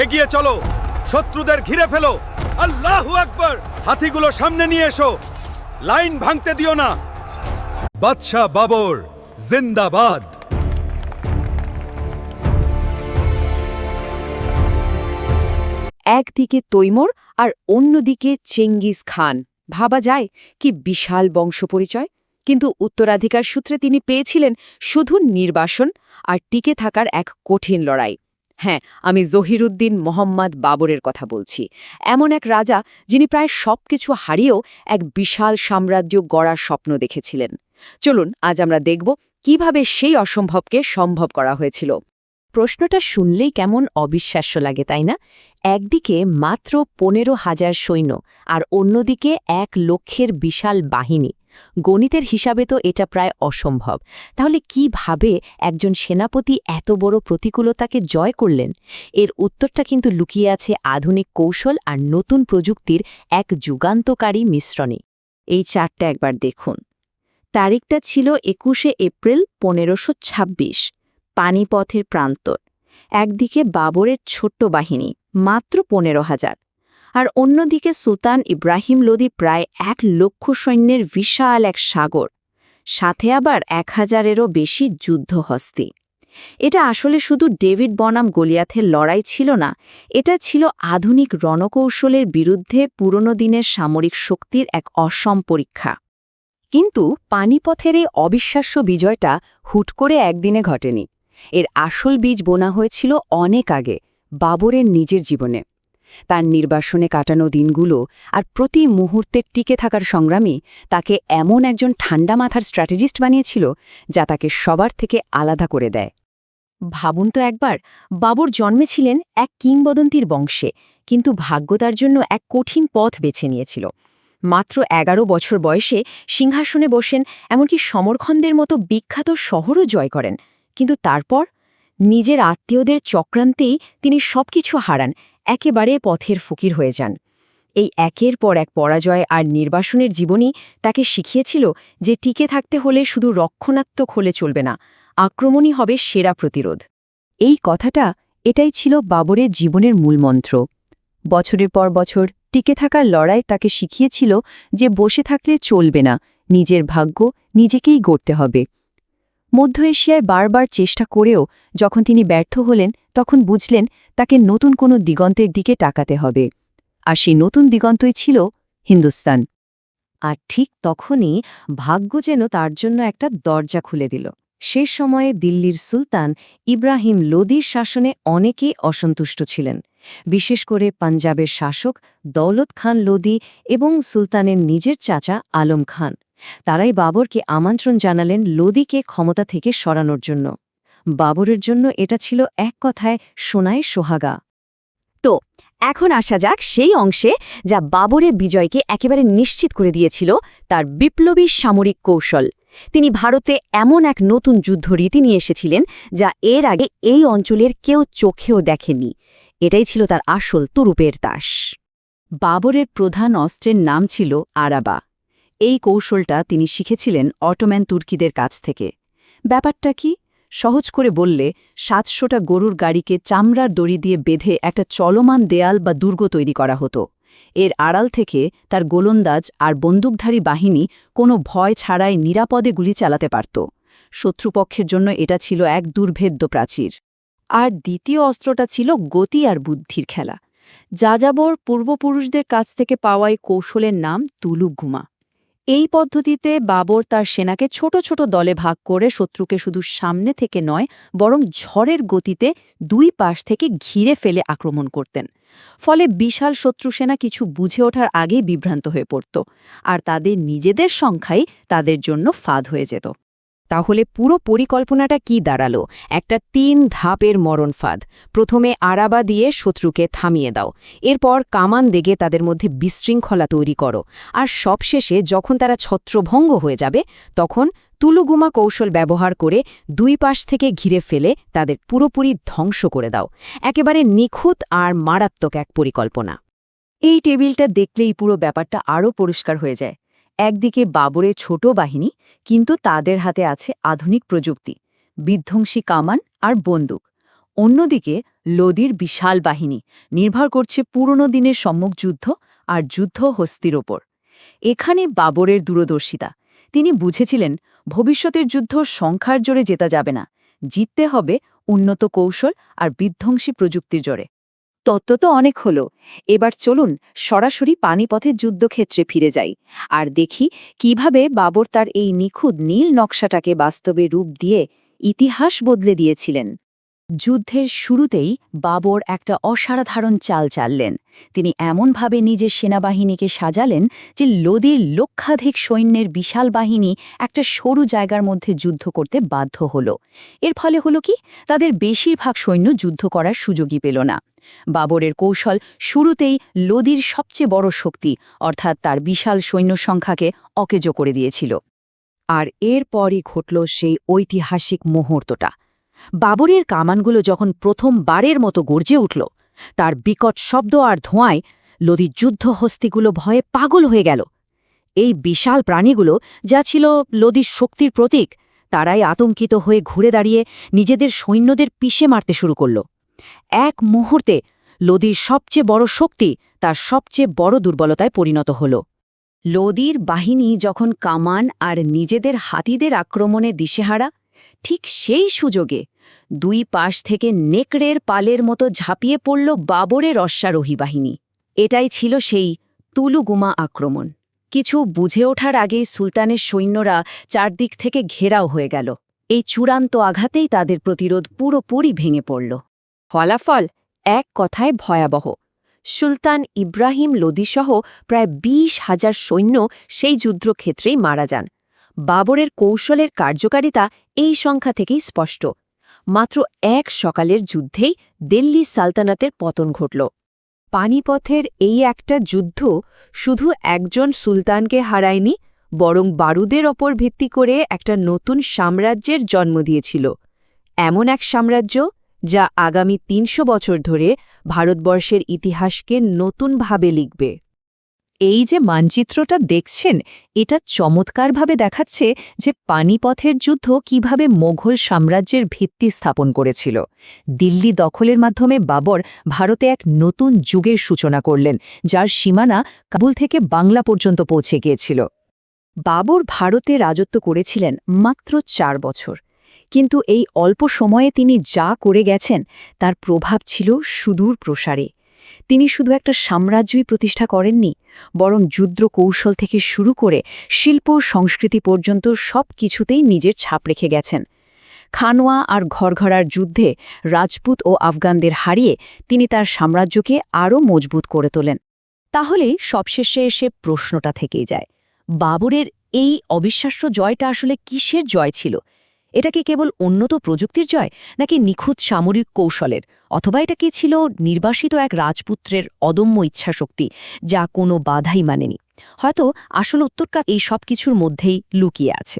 এগিয়ে চলো, শত্রুদের ঘিরে ফেলো। আল্লাহু আকবার! হাতিগুলো সামনে নিয়ে এসো, লাইন ভাঙতে দিও না। বাদশাহ বাবর জিন্দাবাদ। একদিকে তৈমুর আর অন্যদিকে চেঙ্গিস খান। ভাবা যায় কি বিশাল বংশপরিচয়। কিন্তু উত্তরাধিকার সূত্রে তিনি পেয়েছিলেন শুধু নির্বাসন আর টিকে থাকার এক কঠিন লড়াই। হ্যাঁ, আমি জহিরুদ্দিন মোহাম্মদ বাবরের কথা বলছি। এমন এক রাজা যিনি প্রায় সবকিছু হারিয়েও এক বিশাল সাম্রাজ্য গড়ার স্বপ্ন দেখেছিলেন। চলুন আজ আমরা দেখব কিভাবে সেই অসম্ভবকে সম্ভব করা হয়েছিল। প্রশ্নটা শুনলেই কেমন অবিশ্বাস্য লাগে, তাই না? একদিকে মাত্র ১৫,০০০ সৈন্য আর অন্যদিকে ১,০০,০০০ বিশাল বাহিনী। গণিতের হিসাবে তো এটা প্রায় অসম্ভব। তাহলে কিভাবে একজন সেনাপতি এত বড় প্রতিকূলতাকে জয় করলেন? এর উত্তরটা কিন্তু লুকিয়ে আছে আধুনিক কৌশল আর নতুন প্রযুক্তির এক যুগান্তকারী মিশ্রণে। এই চারটা একবার দেখুন। তারিখটা ছিল ২১শে এপ্রিল ১৫২৬, পানিপথের প্রান্তর। একদিকে বাবরের ছোট্ট বাহিনী মাত্র ১৫,০০০, আর অন্যদিকে সুলতান ইব্রাহিম লোদির প্রায় ১,০০,০০০ সৈন্যের বিশাল এক সাগর, সাথে আবার ১,০০০-এরও বেশি যুদ্ধহস্তি। এটা আসলে শুধু ডেভিড বনাম গলিয়াথের লড়াই ছিল না, এটা ছিল আধুনিক রণকৌশলের বিরুদ্ধে পুরনো দিনের সামরিক শক্তির এক অসম পরীক্ষা। কিন্তু পানিপথের এই অবিশ্বাস্য বিজয়টা হুট করে একদিনে ঘটেনি। এর আসল বীজ বোনা হয়েছিল অনেক আগে, বাবরের নিজের জীবনে। তার নির্বাসনে কাটানো দিনগুলো আর প্রতি মুহূর্তে টিকে থাকার সংগ্রামী তাকে এমন একজন ঠান্ডা মাথার স্ট্র্যাটেজিস্ট বানিয়েছিল যা তাকে সবার থেকে আলাদা করে দেয়। ভাবুন তো একবার, বাবর জন্মেছিলেন এক কিংবদন্তির বংশে, কিন্তু ভাগ্য তার জন্য এক কঠিন পথ বেছে নিয়েছিল। মাত্র ১১ বছর বয়সে সিংহাসনে বসেন, এমনকি সমরখন্দের মতো বিখ্যাত শহরও জয় করেন। কিন্তু তারপর নিজের আত্মীয়দের চক্রান্তেই তিনি সবকিছু হারান, একেবারে পথের ফকির হয়ে যান। এই একের পর এক পরাজয় আর নির্বাসনের জীবনই তাকে শিখিয়েছিল যে টিকে থাকতে হলে শুধু রক্ষণাত্মক হলে চলবে না, আক্রমণই হবে সেরা প্রতিরোধ। এই কথাটা এটাই ছিল বাবরের জীবনের মূলমন্ত্র। বছরের পর বছর টিকে থাকার লড়াই তাকে শিখিয়েছিল যে বসে থাকলে চলবে না, নিজের ভাগ্য নিজেকেই গড়তে হবে। মধ্য এশিয়ায় বারবার চেষ্টা করেও যখন তিনি ব্যর্থ হলেন, তখন বুঝলেন তাকে নতুন কোনো দিগন্তের দিকে তাকাতে হবে। আর সেই নতুন দিগন্তই ছিল হিন্দুস্তান। আর ঠিক তখনই ভাগ্য যেন তার জন্য একটা দরজা খুলে দিল। শেষ সময়ে দিল্লির সুলতান ইব্রাহিম লোদির শাসনে অনেকেই অসন্তুষ্ট ছিলেন, বিশেষ করে পাঞ্জাবের শাসক দৌলত খান লোদি এবং সুলতানের নিজের চাচা আলম খান। তারাই বাবরকে আমন্ত্রণ জানালেন লোদিকে ক্ষমতা থেকে সরানোর জন্য। বাবরের জন্য এটা ছিল এক কথায় সোনায় সোহাগা। তো এখন আসা যাক সেই অংশে যা বাবরের বিজয়কে একেবারে নিশ্চিত করে দিয়েছিল, তার বিপ্লবী সামরিক কৌশল। তিনি ভারতে এমন এক নতুন যুদ্ধরীতি নিয়ে এসেছিলেন যা এর আগে এই অঞ্চলের কেউ চোখেও দেখেনি। এটাই ছিল তার আসল তুরুপের তাস। বাবরের প্রধান অস্ত্রের নাম ছিল আরাবা। এই কৌশলটা তিনি শিখেছিলেন অটোম্যান তুর্কিদের কাছ থেকে। ব্যাপারটা কি? সহজ করে বললে ৭০০টা গরুর গাড়িকে চামড়ার দড়ি দিয়ে বেঁধে একটা চলমান দেয়াল বা দুর্গ তৈরি করা হতো। এর আড়াল থেকে তার গোলন্দাজ আর বন্দুকধারী বাহিনী কোনো ভয় ছাড়াই নিরাপদে গুলি চালাতে পারত। শত্রুপক্ষের জন্য এটা ছিল এক দুর্ভেদ্য প্রাচীর। আর দ্বিতীয় অস্ত্রটা ছিল গতি আর বুদ্ধির খেলা। যাযাবর পূর্বপুরুষদের কাছ থেকে পাওয়া এই কৌশলের নাম তুলুগুমা। এই পদ্ধতিতে বাবর তার সেনাকে ছোট ছোট দলে ভাগ করে শত্রুকে শুধু সামনে থেকে নয়, বরং ঝড়ের গতিতে দুই পাশ থেকে ঘিরে ফেলে আক্রমণ করতেন। ফলে বিশাল শত্রু সেনা কিছু বুঝে ওঠার আগেই বিভ্রান্ত হয়ে পড়ত, আর তাদের নিজেদের সংখ্যাই তাদের জন্য ফাঁদ হয়ে যেত। তাহলে পুরো পরিকল্পনাটা কি দাঁড়ালো? একটা ৩ ধাপের মরণ ফাঁদ। প্রথমে আরাবা দিয়ে শত্রুকে থামিয়ে দাও, এরপর কামান দেগে তাদের মধ্যে বিশৃঙ্খলা তৈরি করো, আর সবশেষে যখন তারা ছত্রভঙ্গ হয়ে যাবে তখন তুলুগুমা কৌশল ব্যবহার করে দুই পাশ থেকে ঘিরে ফেলে তাদের পুরোপুরি ধ্বংস করে দাও। একেবারে নিখুঁত আর মারাত্মক এক পরিকল্পনা। এই টেবিলটা দেখলেই পুরো ব্যাপারটা আরও পরিষ্কার হয়ে যায়। একদিকে বাবরের ছোট বাহিনী, কিন্তু তাদের হাতে আছে আধুনিক প্রযুক্তি, বিধ্বংসী কামান আর বন্দুক। অন্যদিকে লোদির বিশাল বাহিনী নির্ভর করছে পুরনো দিনের সম্মুখযুদ্ধ আর যুদ্ধ হস্তির ওপর। এখানে বাবরের দূরদর্শিতা। তিনি বুঝেছিলেন ভবিষ্যতের যুদ্ধ সংখ্যার জোরে জেতা যাবে না, জিততে হবে উন্নত কৌশল আর বিধ্বংসী প্রযুক্তির জোরে। তত্ত্ব তো অনেক হলো, এবার চলুন সরাসরি পানিপথের যুদ্ধক্ষেত্রে ফিরে যাই আর দেখি কিভাবে বাবর তার এই নিখুঁত নীল নকশাটাকে বাস্তবে রূপ দিয়ে ইতিহাস বদলে দিয়েছিলেন। যুদ্ধের শুরুতেই বাবর একটা অসাধারণ চাল চাললেন। তিনি এমনভাবে নিজের সেনাবাহিনীকে সাজালেন যে লোদির লক্ষাধিক সৈন্যের বিশাল বাহিনী একটা সরু জায়গার মধ্যে যুদ্ধ করতে বাধ্য হল। এর ফলে হলো কি, তাদের বেশিরভাগ সৈন্য যুদ্ধ করার সুযোগই পেল না। বাবরের কৌশল শুরুতেই লোদির সবচেয়ে বড় শক্তি অর্থাৎ তার বিশাল সৈন্য সংখ্যাকে অকেজো করে দিয়েছিল। আর এরপরই ঘটল সেই ঐতিহাসিক মুহূর্তটা। বাবরের কামানগুলো যখন প্রথমবারের মতো গর্জে উঠল, তার বিকট শব্দ আর ধোঁয়ায় লোদির যুদ্ধহস্তিগুলো ভয়ে পাগল হয়ে গেল। এই বিশাল প্রাণীগুলো যা ছিল লোদির শক্তির প্রতীক, তারাই আতঙ্কিত হয়ে ঘুরে দাঁড়িয়ে নিজেদের সৈন্যদের পিষে মারতে শুরু করল। এক মুহূর্তে লোদির সবচেয়ে বড় শক্তি তার সবচেয়ে বড় দুর্বলতায় পরিণত হল। লোদির বাহিনী যখন কামান আর নিজেদের হাতিদের আক্রমণে দিশেহারা, ঠিক সেই সুযোগে দুই পাশ থেকে নেকড়ের পালের মতো ঝাঁপিয়ে পড়ল বাবরের অশ্বারোহী বাহিনী। এটাই ছিল সেই তুলুগুমা আক্রমণ। কিছু বুঝে ওঠার আগেই সুলতানের সৈন্যরা চারদিক থেকে ঘেরাও হয়ে গেল। এই চূড়ান্ত আঘাতেই তাদের প্রতিরোধ পুরোপুরি ভেঙে পড়ল। ফলাফল এক কথায় ভয়াবহ। সুলতান ইব্রাহিম লোদিসহ প্রায় ২০,০০০ সৈন্য সেই যুদ্ধক্ষেত্রেই মারা যান। বাবরের কৌশলের কার্যকারিতা এই সংখ্যা থেকেই স্পষ্ট। মাত্র এক সকালের যুদ্ধেই দিল্লি সালতানাতের পতন ঘটল। পানিপথের এই একটা যুদ্ধ শুধু একজন সুলতানকে হারায়নি, বরং বারুদের ওপর ভিত্তি করে একটা নতুন সাম্রাজ্যের জন্ম দিয়েছিল। এমন এক সাম্রাজ্য যা আগামী ৩০০ বছর ধরে ভারতবর্ষের ইতিহাসকে নতুনভাবে লিখবে। এই যে মানচিত্রটা দেখছেন, এটা চমৎকারভাবে দেখাচ্ছে যে পানিপথের যুদ্ধ কিভাবে মোঘল সাম্রাজ্যের ভিত্তি স্থাপন করেছিল। দিল্লি দখলের মাধ্যমে বাবর ভারতে এক নতুন যুগের সূচনা করলেন, যার সীমানা কাবুল থেকে বাংলা পর্যন্ত পৌঁছে গিয়েছিল। বাবর ভারতে রাজত্ব করেছিলেন মাত্র ৪ বছর, কিন্তু এই অল্প সময়ে তিনি যা করে গেছেন তার প্রভাব ছিল সুদূর প্রসারে। তিনি শুধু একটা সাম্রাজ্যই প্রতিষ্ঠা করেননি, বরং যুদ্ধ কৌশল থেকে শুরু করে শিল্প সংস্কৃতি পর্যন্ত সব কিছুতেই নিজের ছাপ রেখে গেছেন। খানোয়া আর ঘরঘরার যুদ্ধে রাজপুত ও আফগানদের হারিয়ে তিনি তার সাম্রাজ্যকে আরও মজবুত করে তোলেন। তাহলে সবশেষে এসে প্রশ্নটা থেকেই যায়, বাবরের এই অবিশ্বাস্য জয়টা আসলে কিসের জয় ছিল? এটা কি কেবল উন্নত প্রযুক্তির জয়, নাকি নিখুঁত সামরিক কৌশলের, অথবা এটা কি ছিল নির্বাসিত এক রাজপুত্রের অদম্য ইচ্ছাশক্তি যা কোনো বাধাই মানেনি? হয়তো আসল উত্তরটা এই সব কিছুর মধ্যেই লুকিয়ে আছে।